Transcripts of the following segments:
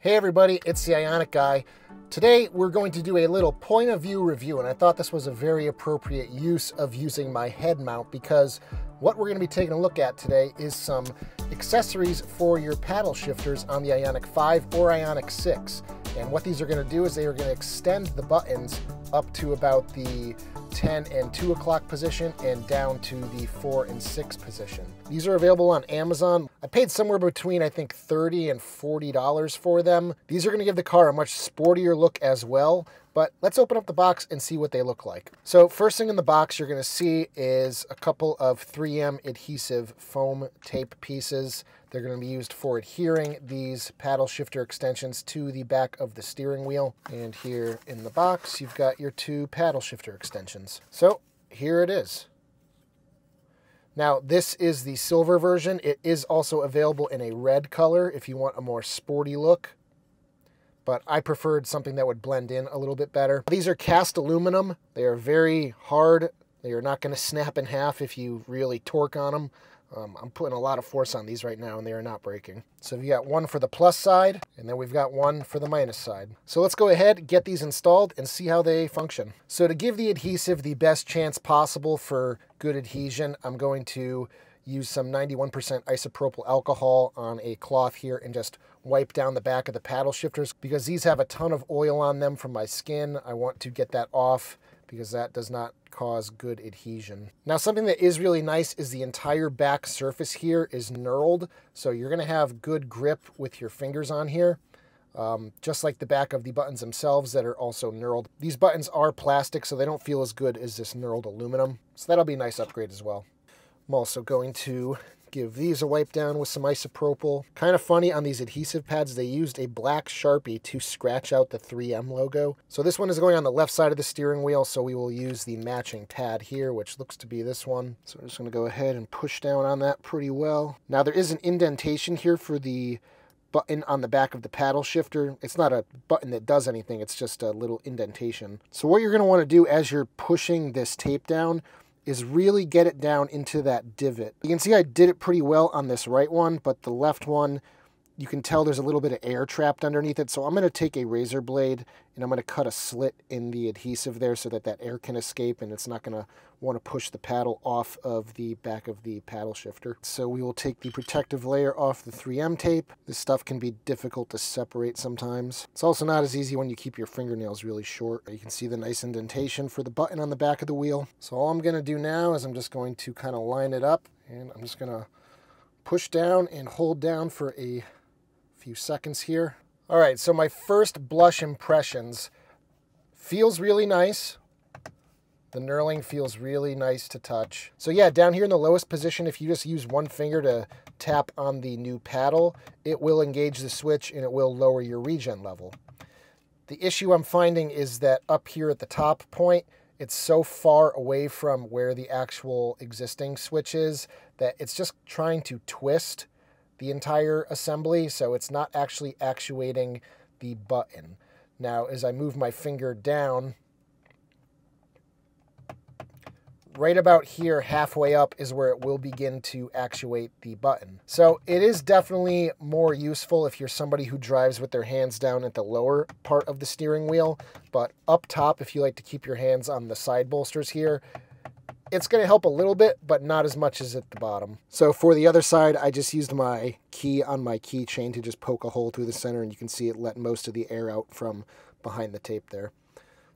Hey everybody, it's the Ioniq guy. Today we're going to do a little point of view review, and I thought this was a very appropriate use of using my head mount because what we're going to be taking a look at today is some accessories for your paddle shifters on the Ioniq 5 or Ioniq 6. And what these are going to do is they are going to extend the buttons up to about the 10 and 2 o'clock position and down to the 4 and 6 position. These are available on Amazon. I paid somewhere between, I think, $30 and $40 for them. These are going to give the car a much sportier look as well, but let's open up the box and see what they look like. So first thing in the box you're going to see is a couple of 3M adhesive foam tape pieces. They're going to be used for adhering these paddle shifter extensions to the back of the steering wheel. And here in the box, you've got your two paddle shifter extensions. So here it is. Now, this is the silver version. It is also available in a red color if you want a more sporty look, but I preferred something that would blend in a little bit better. These are cast aluminum. They are very hard. They are not going to snap in half if you really torque on them. I'm putting a lot of force on these right now and they are not breaking. So we got one for the plus side and then we've got one for the minus side. So let's go ahead, get these installed and see how they function. So to give the adhesive the best chance possible for good adhesion, I'm going to use some 91% isopropyl alcohol on a cloth here and just wipe down the back of the paddle shifters because these have a ton of oil on them from my skin. I want to get that off because that does not cause good adhesion. Now, something that is really nice is the entire back surface here is knurled, so you're going to have good grip with your fingers on here, just like the back of the buttons themselves that are also knurled. These buttons are plastic, so they don't feel as good as this knurled aluminum, so that'll be a nice upgrade as well. I'm also going to give these a wipe down with some isopropyl. Kind of funny, on these adhesive pads, they used a black Sharpie to scratch out the 3M logo. So this one is going on the left side of the steering wheel, so we will use the matching pad here, which looks to be this one. So I'm just going to go ahead and push down on that pretty well. Now there is an indentation here for the button on the back of the paddle shifter. It's not a button that does anything, it's just a little indentation. So what you're going to want to do as you're pushing this tape down is really get it down into that divot. You can see I did it pretty well on this right one, but the left one, you can tell there's a little bit of air trapped underneath it. So I'm going to take a razor blade and I'm going to cut a slit in the adhesive there so that that air can escape and it's not going to want to push the paddle off of the back of the paddle shifter. So we will take the protective layer off the 3M tape. This stuff can be difficult to separate sometimes. It's also not as easy when you keep your fingernails really short. You can see the nice indentation for the button on the back of the wheel. So all I'm going to do now is I'm just going to kind of line it up and I'm just going to push down and hold down for a few seconds here. All right, so my first blush impressions, feels really nice. The knurling feels really nice to touch. So yeah, down here in the lowest position, if you just use one finger to tap on the new paddle, it will engage the switch and it will lower your regen level. The issue I'm finding is that up here at the top point, it's so far away from where the actual existing switch is that it's just trying to twist the entire assembly, so it's not actually actuating the button. Now, as I move my finger down, right about here, halfway up, is where it will begin to actuate the button. So it is definitely more useful if you're somebody who drives with their hands down at the lower part of the steering wheel, but up top, if you like to keep your hands on the side bolsters here, it's going to help a little bit, but not as much as at the bottom. So for the other side, I just used my key on my keychain to just poke a hole through the center, and you can see it let most of the air out from behind the tape there.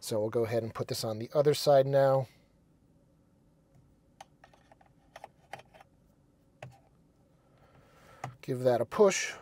So we'll go ahead and put this on the other side now. Give that a push.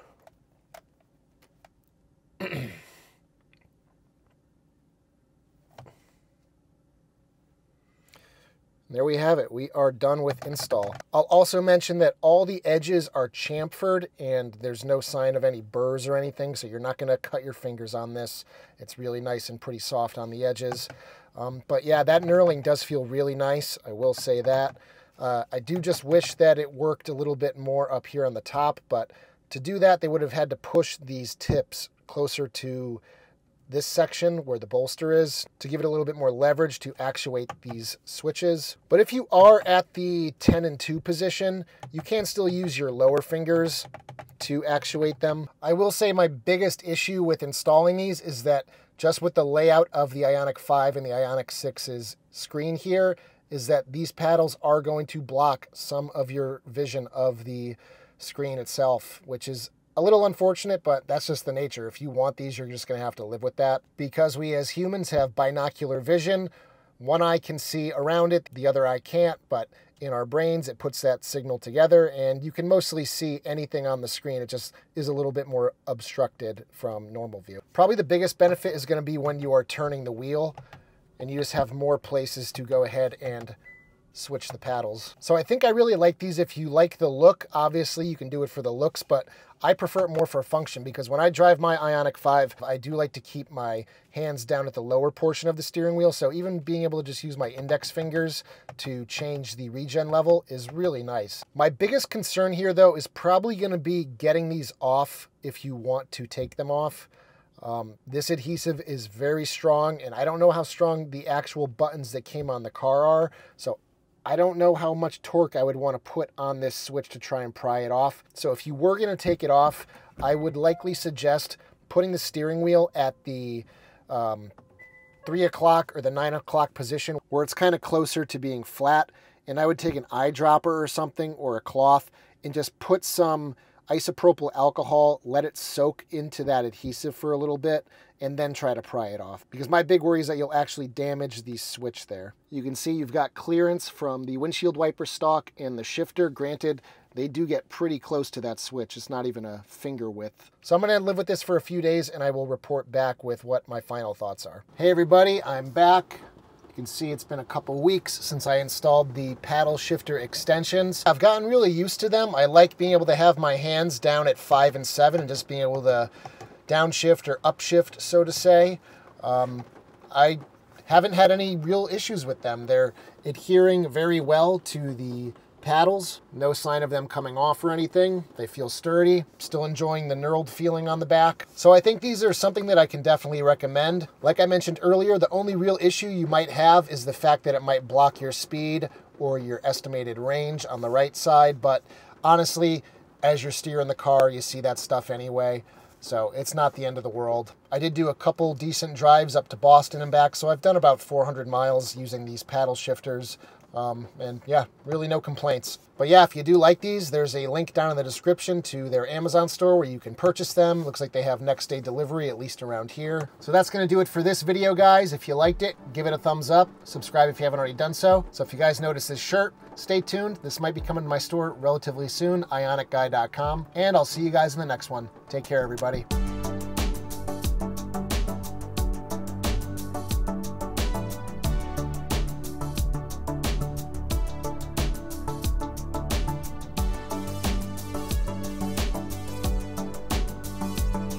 There we have it. We are done with install. I'll also mention that all the edges are chamfered and there's no sign of any burrs or anything, so you're not going to cut your fingers on this. It's really nice and pretty soft on the edges. But yeah, that knurling does feel really nice. I will say that. I do just wish that it worked a little bit more up here on the top, but to do that, they would have had to push these tips closer to this section where the bolster is to give it a little bit more leverage to actuate these switches. But if you are at the 10 and 2 position, you can still use your lower fingers to actuate them. I will say my biggest issue with installing these is that just with the layout of the Ioniq 5 and the Ioniq 6's screen here, is that these paddles are going to block some of your vision of the screen itself, which is a little unfortunate, but that's just the nature. If you want these, you're just going to have to live with that. Because we as humans have binocular vision, one eye can see around it, the other eye can't, but in our brains, it puts that signal together, and you can mostly see anything on the screen. It just is a little bit more obstructed from normal view. Probably the biggest benefit is going to be when you are turning the wheel, and you just have more places to go ahead and switch the paddles. So I think I really like these. If you like the look, obviously you can do it for the looks, but I prefer it more for function, because when I drive my Ioniq 5, I do like to keep my hands down at the lower portion of the steering wheel. So even being able to just use my index fingers to change the regen level is really nice. My biggest concern here though is probably going to be getting these off if you want to take them off. This adhesive is very strong, and I don't know how strong the actual buttons that came on the car are. So I don't know how much torque I would want to put on this switch to try and pry it off. So if you were going to take it off, I would likely suggest putting the steering wheel at the 3 o'clock or the 9 o'clock position where it's kind of closer to being flat. And I would take an eyedropper or something, or a cloth, and just put some isopropyl alcohol, let it soak into that adhesive for a little bit, and then try to pry it off. Because my big worry is that you'll actually damage the switch there. You can see you've got clearance from the windshield wiper stalk and the shifter. Granted, they do get pretty close to that switch. It's not even a finger width. So I'm going to live with this for a few days, and I will report back with what my final thoughts are. Hey everybody, I'm back. You can see it's been a couple weeks since I installed the paddle shifter extensions. I've gotten really used to them. I like being able to have my hands down at 5 and 7 and just being able to downshift or upshift, so to say. I haven't had any real issues with them. They're adhering very well to the paddles. No sign of them coming off or anything. They feel sturdy. Still enjoying the knurled feeling on the back. So I think these are something that I can definitely recommend. Like I mentioned earlier, the only real issue you might have is the fact that it might block your speed or your estimated range on the right side. But honestly, as you're steering the car, you see that stuff anyway. So it's not the end of the world. I did do a couple decent drives up to Boston and back, so I've done about 400 miles using these paddle shifters. And yeah, really no complaints. But yeah, if you do like these, there's a link down in the description to their Amazon store where you can purchase them. Looks like they have next day delivery, at least around here. So that's going to do it for this video, guys. If you liked it, give it a thumbs up. Subscribe if you haven't already done so. So if you guys notice this shirt, stay tuned. This might be coming to my store relatively soon, ioniqguy.com. And I'll see you guys in the next one. Take care, everybody.